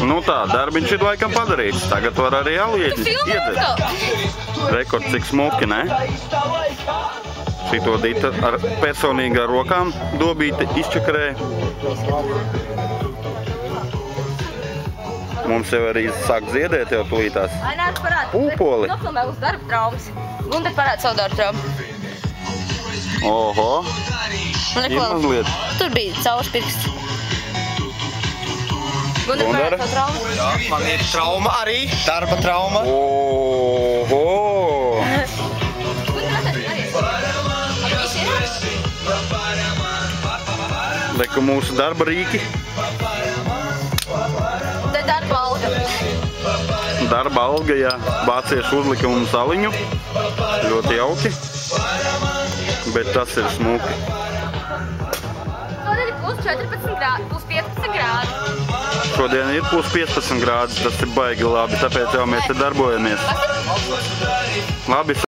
Nu tā, darbiņš ir laikam padarīts. Tagad var arī alieģis iedzert. Rekord, cik smuki, ne? Šito Dita ar personīgi ar rokām dobīti izčakarē. Mums jau arī sāk ziedēt jau tulītās. Pūpoli. Nofilmē uz darba traumas. Gunda parāda savu darba traumu. Oho. Ir mazliet. Tur bija caurs pirksts. Gunda parāda savu traumu. Jā, man ir trauma arī, darba trauma. Oho. Leku mūsu darba rīki. Te darba alga. Darba alga, jā. Vācieši uzlika mums aliņu. Ļoti jauki. Bet tas ir smuki. Šodien ir plus 14 grādi, plus 15 grādi. Šodien ir plus 15 grādi, tas ir baigi labi, tāpēc jau mēs te darbojamies. Labi.